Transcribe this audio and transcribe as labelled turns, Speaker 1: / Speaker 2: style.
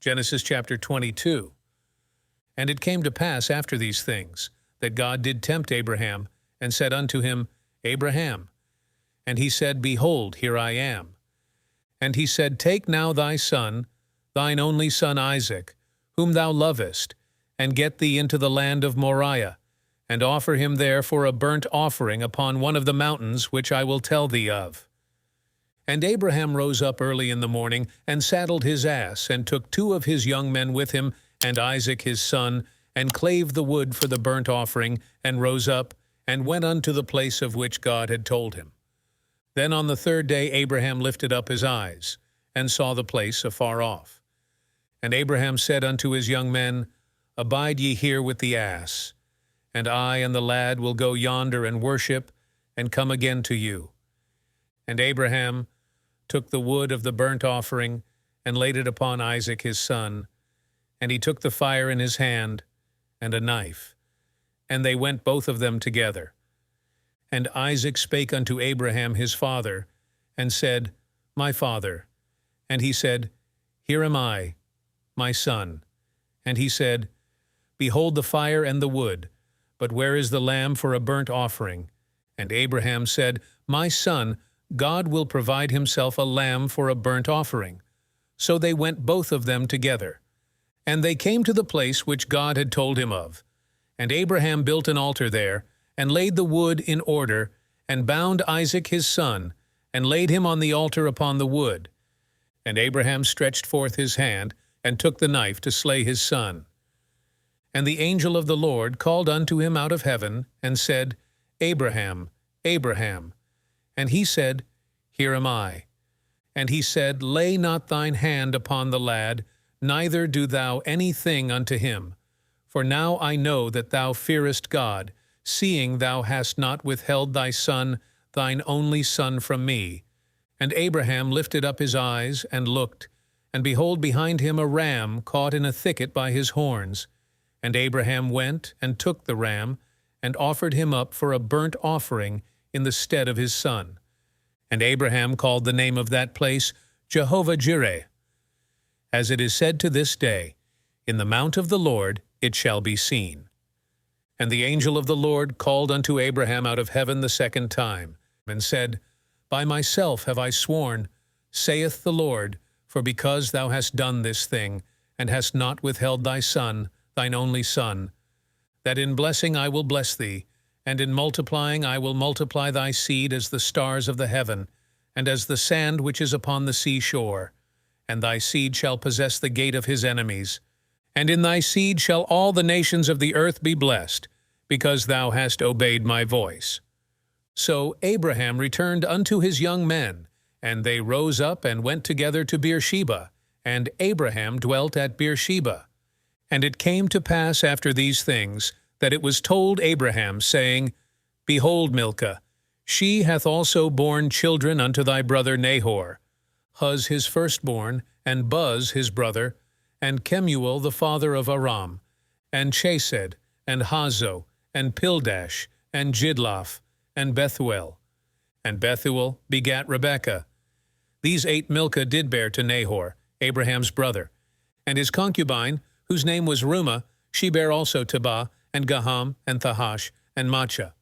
Speaker 1: Genesis chapter 22. And it came to pass after these things, that God did tempt Abraham, and said unto him, Abraham. And he said, Behold, here I am. And he said, Take now thy son, thine only son Isaac, whom thou lovest, and get thee into the land of Moriah, and offer him there for a burnt offering upon one of the mountains which I will tell thee of. And Abraham rose up early in the morning, and saddled his ass, and took 2 of his young men with him, and Isaac his son, and clave the wood for the burnt offering, and rose up, and went unto the place of which God had told him. Then on the 3rd day Abraham lifted up his eyes, and saw the place afar off. And Abraham said unto his young men, Abide ye here with the ass, and I and the lad will go yonder and worship, and come again to you. And Abraham took the wood of the burnt offering, and laid it upon Isaac his son, and he took the fire in his hand, and a knife, and they went both of them together. And Isaac spake unto Abraham his father, and said, My father. And he said, Here am I, my son. And he said, Behold the fire and the wood, but where is the lamb for a burnt offering? And Abraham said, My son, God will provide himself a lamb for a burnt offering. So they went both of them together. And they came to the place which God had told him of. And Abraham built an altar there, and laid the wood in order, and bound Isaac his son, and laid him on the altar upon the wood. And Abraham stretched forth his hand, and took the knife to slay his son. And the angel of the Lord called unto him out of heaven, and said, Abraham, Abraham. And he said, Here am I. And he said, Lay not thine hand upon the lad, neither do thou any thing unto him. For now I know that thou fearest God, seeing thou hast not withheld thy son, thine only son, from me. And Abraham lifted up his eyes, and looked, and behold, behind him a ram caught in a thicket by his horns. And Abraham went, and took the ram, and offered him up for a burnt offering in the stead of his son. And Abraham called the name of that place Jehovah-Jireh. As it is said to this day, In the mount of the Lord it shall be seen. And the angel of the Lord called unto Abraham out of heaven the 2nd time, and said, By myself have I sworn, saith the Lord, for because thou hast done this thing, and hast not withheld thy son, thine only son, that in blessing I will bless thee, and in multiplying I will multiply thy seed as the stars of the heaven, and as the sand which is upon the sea shore. And thy seed shall possess the gate of his enemies. And in thy seed shall all the nations of the earth be blessed, because thou hast obeyed my voice. So Abraham returned unto his young men, and they rose up and went together to Beersheba, and Abraham dwelt at Beersheba. And it came to pass after these things, that it was told Abraham, saying, Behold, Milcah, she hath also borne children unto thy brother Nahor, Huz his firstborn, and Buz his brother, and Kemuel the father of Aram, and Chesed, and Hazo, and Pildash, and Jidlaph, and Bethuel. And Bethuel begat Rebekah. These 8 Milcah did bear to Nahor, Abraham's brother. And his concubine, whose name was Reumah, she bare also Tebah, and Gaham, and Thahash, and Maachah.